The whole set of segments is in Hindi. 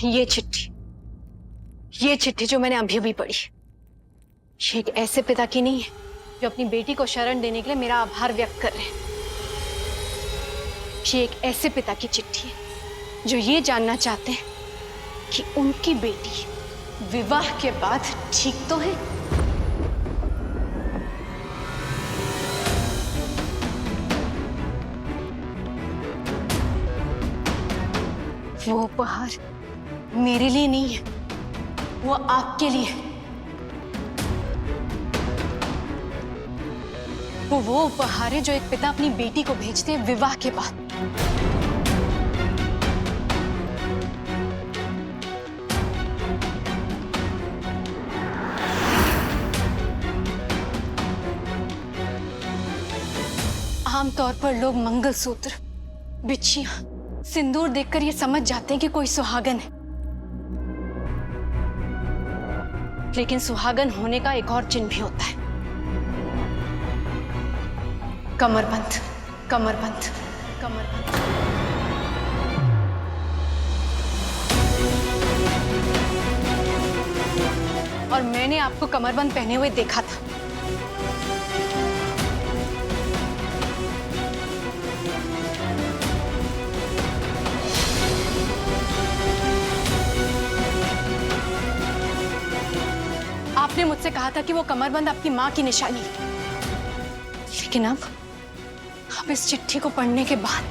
ये चिट्ठी जो मैंने अभी अभी पढ़ी, ये एक ऐसे पिता की नहीं है जो अपनी बेटी को शरण देने के लिए मेरा आभार व्यक्त कर रहे हैं। ये एक ऐसे पिता की चिट्ठी है जो ये जानना चाहते हैं कि उनकी बेटी विवाह के बाद ठीक तो है। वो उपहार मेरे लिए नहीं है, वो आपके लिए है। वो उपहार है जो एक पिता अपनी बेटी को भेजते हैं विवाह के बाद। आमतौर पर लोग मंगलसूत्र, बिछिया, सिंदूर देखकर ये समझ जाते हैं कि कोई सुहागन है, लेकिन सुहागन होने का एक और चिन्ह भी होता है, कमरबंद, कमरबंद, कमरबंद। और मैंने आपको कमरबंद पहने हुए देखा था। आपने मुझसे कहा था कि वो कमरबंद आपकी मां की निशानी है, लेकिन अब इस चिट्ठी को पढ़ने के बाद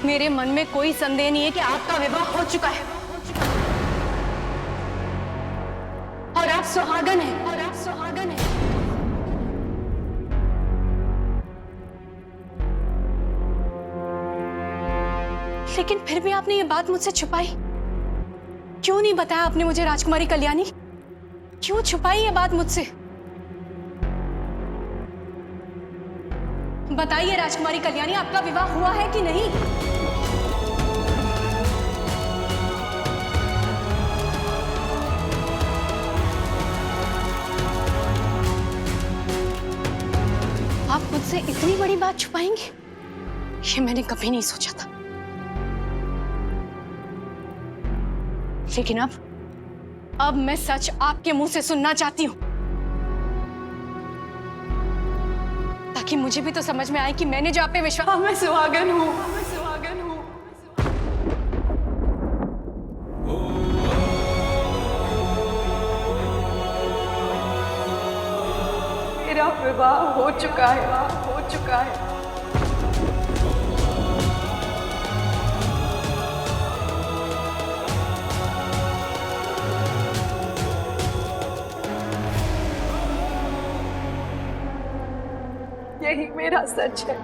मेरे मन में कोई संदेह नहीं है कि आपका विवाह हो चुका है और आप सुहागन हैं, और आप सुहागन हैं। लेकिन फिर भी आपने ये बात मुझसे छुपाई क्यों? नहीं बताया आपने मुझे राजकुमारी कल्याणी? क्यों छुपाई ये बात मुझसे? बताइए राजकुमारी कल्याणी, आपका विवाह हुआ है कि नहीं? आप मुझसे इतनी बड़ी बात छुपाएंगे, ये मैंने कभी नहीं सोचा था। लेकिन अब मैं सच आपके मुंह से सुनना चाहती हूं, ताकि मुझे भी तो समझ में आए कि मैंने जो आप पे विश्वास। मैं सुहागन हूं, मैं सुहागन हूं। मेरा विवाह हो चुका है, हो चुका है। यही मेरा सच है।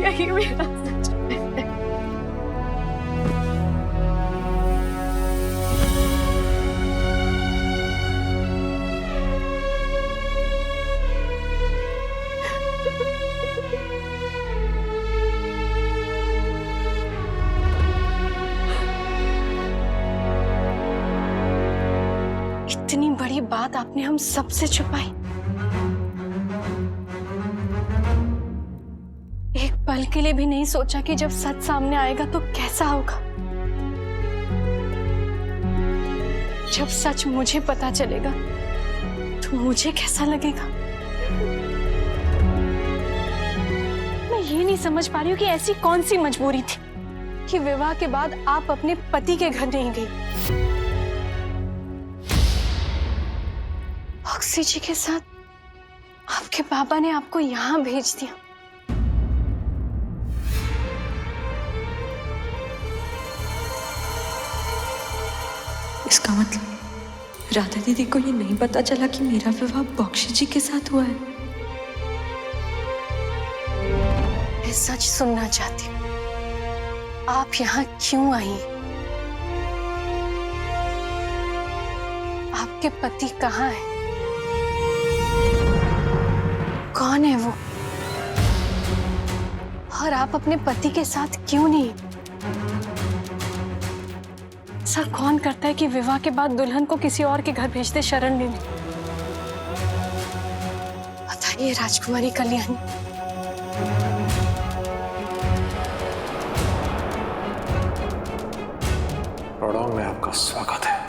यही मेरा सच है। इतनी बड़ी बात आपने हम सबसे छुपाई। एक पल के लिए भी नहीं सोचा कि जब सच सामने आएगा तो कैसा होगा। जब सच मुझे पता चलेगा तो मुझे कैसा लगेगा। मैं ये नहीं समझ पा रही हूँ कि ऐसी कौन सी मजबूरी थी कि विवाह के बाद आप अपने पति के घर नहीं गई। ऑक्सी जी के साथ आपके पापा ने आपको यहां भेज दिया। इसका मतलब राधा दीदी को ये नहीं पता चला कि मेरा विवाह बख्शी जी के साथ हुआ है। मैं सच सुनना चाहती हूँ, आप यहाँ क्यों आई? आपके पति कहाँ है? कौन है वो? और आप अपने पति के साथ क्यों नहीं? ऐसा कौन करता है कि विवाह के बाद दुल्हन को किसी और के घर भेज दे शरण लेने? बताइए राजकुमारी कल्याणी। स्वागत है।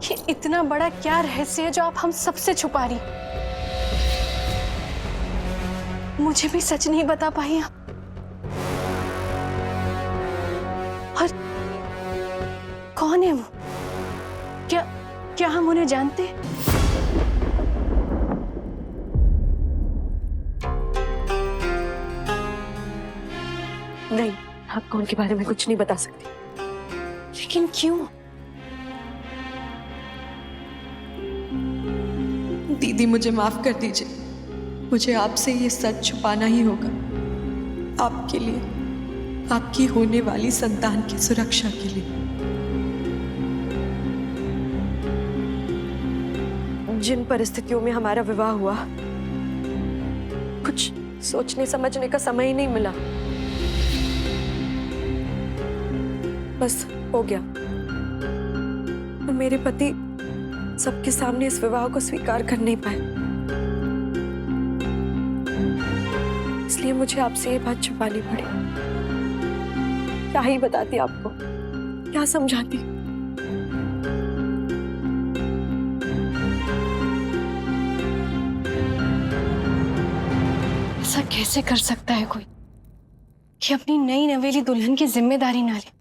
ये इतना बड़ा क्या रहस्य है जो आप हम सबसे छुपा रही? मुझे भी सच नहीं बता पाई आप। और कौन है वो? क्या हम उन्हें जानते हैं? नहीं, आपको उनके बारे में कुछ नहीं बता सकती। लेकिन क्यों? दीदी मुझे माफ कर दीजिए, मुझे आपसे ये सच छुपाना ही होगा, आपके लिए, आपकी होने वाली संतान की सुरक्षा के लिए। जिन परिस्थितियों में हमारा विवाह हुआ, कुछ सोचने समझने का समय ही नहीं मिला। बस हो गया, और मेरे पति सबके सामने इस विवाह को स्वीकार कर नहीं पाए, इसलिए मुझे आपसे ये बात छुपानी पड़ी। क्या ही बताती आपको, क्या समझाती। ऐसा कैसे कर सकता है कोई कि अपनी नई नवेली दुल्हन की जिम्मेदारी ना ले?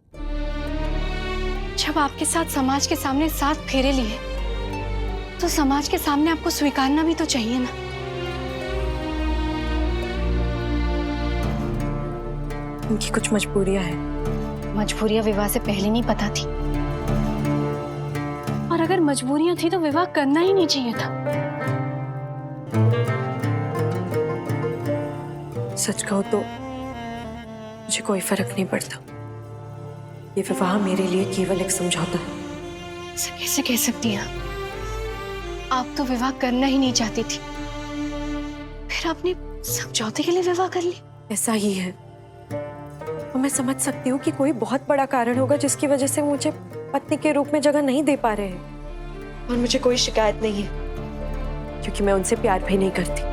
जब आपके साथ समाज के सामने 7 फेरे लिए, तो समाज के सामने आपको स्वीकारना भी तो चाहिए ना। उनकी कुछ मजबूरियां हैं। मजबूरियां विवाह से पहले नहीं पता थी, और अगर मजबूरियां थी तो विवाह करना ही नहीं चाहिए था। सच कहूं तो मुझे कोई फर्क नहीं पड़ता। ये विवाह मेरे लिए केवल एक समझौता है। ऐसा कैसे कह सकती हैं आप तो विवाह करना ही नहीं चाहती थी, फिर आपने समझौते के लिए विवाह कर ली? ऐसा ही है, और मैं समझ सकती हूँ कि कोई बहुत बड़ा कारण होगा जिसकी वजह से मुझे पत्नी के रूप में जगह नहीं दे पा रहे हैं। और मुझे कोई शिकायत नहीं है, क्योंकि मैं उनसे प्यार भी नहीं करती।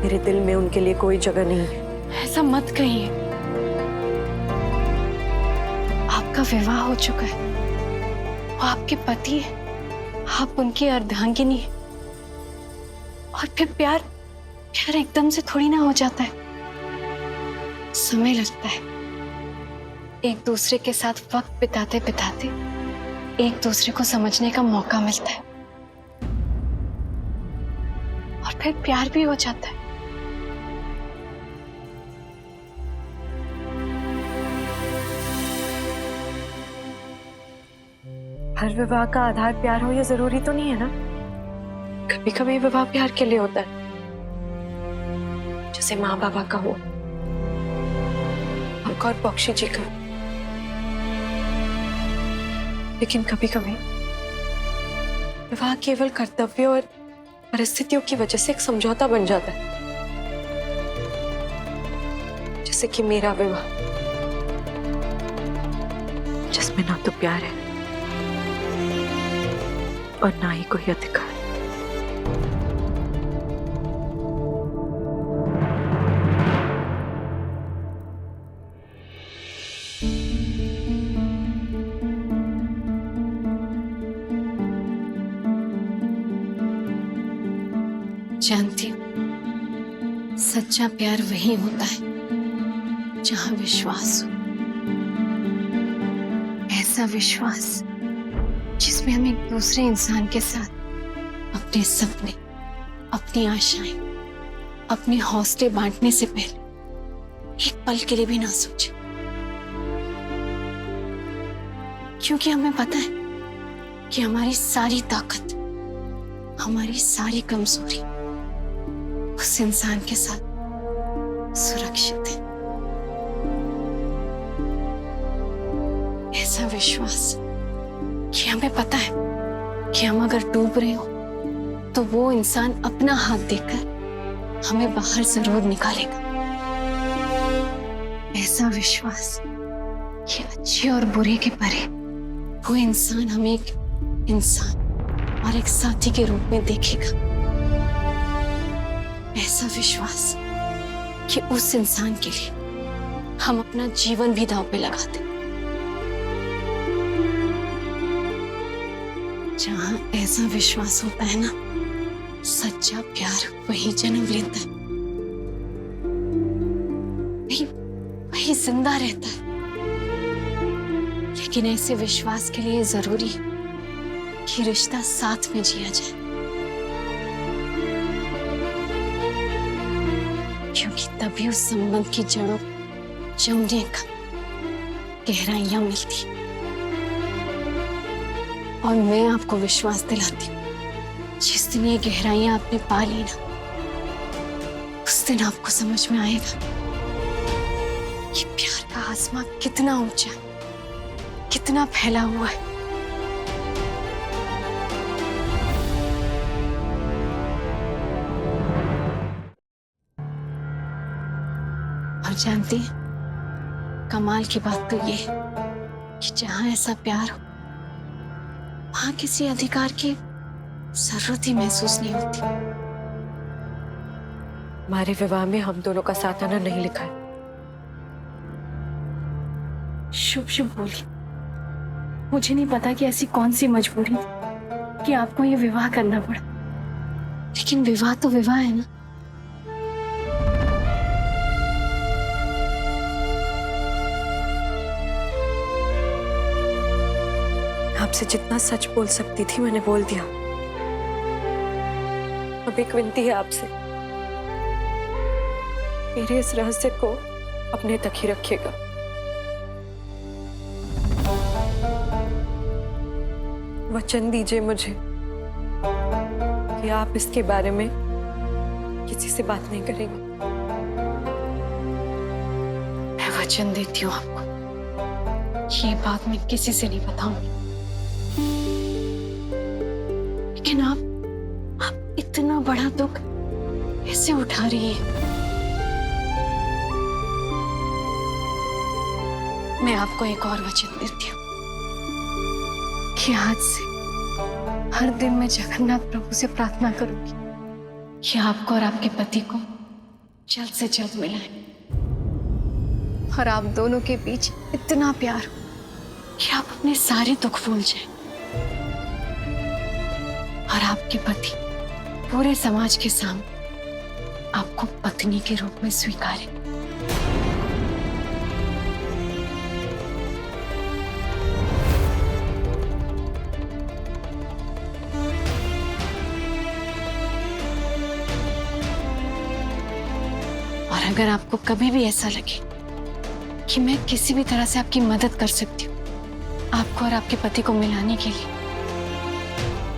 मेरे दिल में उनके लिए कोई जगह नहीं है। ऐसा मत कहिए, आपका विवाह हो चुका है, वो आपके पति है, आप उनकी अर्धांगिनी है। और फिर प्यार एकदम से थोड़ी ना हो जाता है, समय लगता है। एक दूसरे के साथ वक्त बिताते बिताते एक दूसरे को समझने का मौका मिलता है, और फिर प्यार भी हो जाता है। हर विवाह का आधार प्यार हो ये जरूरी तो नहीं है ना। कभी कभी विवाह प्यार के लिए होता है, जैसे माँ बाबा का हो, आपका और बख्शी जी का। लेकिन कभी कभी विवाह केवल कर्तव्य और परिस्थितियों की वजह से एक समझौता बन जाता है, जैसे कि मेरा विवाह, जिसमें ना तो प्यार है और ना ही कोई अधिकार। जानती हूँ, सच्चा प्यार वही होता है जहां विश्वास हो। ऐसा विश्वास जिसमें हम एक दूसरे इंसान के साथ अपने सपने, अपनी आशाएं, अपने हौसले बांटने से पहले एक पल के लिए भी ना सोचे, क्योंकि हमें पता है कि हमारी सारी ताकत, हमारी सारी कमजोरी उस इंसान के साथ सुरक्षित है। ऐसा विश्वास कि हमें पता है कि हम अगर डूब रहे हो तो वो इंसान अपना हाथ देकर हमें बाहर जरूर निकालेगा। ऐसा विश्वास कि अच्छे और बुरे के परे वो इंसान हमें एक इंसान, और एक साथी के रूप में देखेगा। ऐसा विश्वास कि उस इंसान के लिए हम अपना जीवन भी दांव पे लगा दें। जहां ऐसा विश्वास होता है ना, सच्चा प्यार वही जन्म लेता है, वही जिंदा रहता है। लेकिन ऐसे विश्वास के लिए जरूरी है कि रिश्ता साथ में जिया जाए, क्योंकि तभी उस संबंध की जड़ों जमने का गहराइयां मिलती। और मैं आपको विश्वास दिलाती हूँ, जिस दिन ये गहराइयां आपने पा ली ना, उस दिन आपको समझ में आएगा कि प्यार का आसमां कितना ऊंचा है, कितना फैला हुआ है। और जानती हैं, कमाल की बात तो ये है कि जहां ऐसा प्यार हो, वहां किसी अधिकार की जरूरत ही महसूस नहीं होती। हमारे विवाह में हम दोनों का साथ आना नहीं लिखा है। शुभ शुभ बोली। मुझे नहीं पता कि ऐसी कौन सी मजबूरी थी कि आपको ये विवाह करना पड़ा, लेकिन विवाह तो विवाह है ना। आपसे जितना सच बोल सकती थी मैंने बोल दिया। अब एक विनती है आपसे, मेरे इस रहस्य को अपने तक ही रखिएगा। वचन दीजिए मुझे कि आप इसके बारे में किसी से बात नहीं करेंगे। मैं वचन देती हूँ आपको, ये बात मैं किसी से नहीं बताऊंगी। लेकिन आप इतना बड़ा दुख कैसे उठा रही है? मैं आपको एक और वचन देती हूँ कि आज से हर दिन मैं जगन्नाथ प्रभु से प्रार्थना करूंगी कि आपको और आपके पति को जल्द से जल्द मिलाएं, और आप दोनों के बीच इतना प्यार हो कि आप अपने सारे दुख भूल जाएं, और आपके पति पूरे समाज के सामने आपको पत्नी के रूप में स्वीकारें। और अगर आपको कभी भी ऐसा लगे कि मैं किसी भी तरह से आपकी मदद कर सकती हूँ आपको और आपके पति को मिलाने के लिए,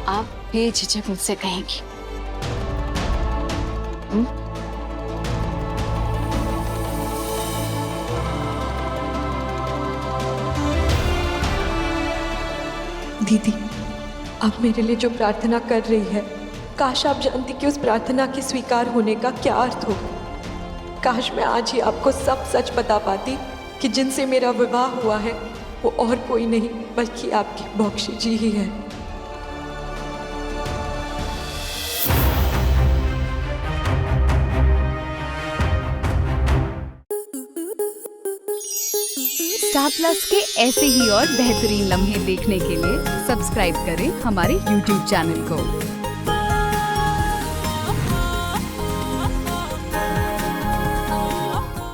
आप बेझिझक मुझसे कहेंगी। दीदी, आप मेरे लिए जो प्रार्थना कर रही है, काश आप जानती कि उस प्रार्थना के स्वीकार होने का क्या अर्थ होगा। काश मैं आज ही आपको सब सच बता पाती कि जिनसे मेरा विवाह हुआ है वो और कोई नहीं बल्कि आपकी बख्शी जी ही है। स्टार प्लस के ऐसे ही और बेहतरीन लम्हे देखने के लिए सब्सक्राइब करें हमारे YouTube चैनल को।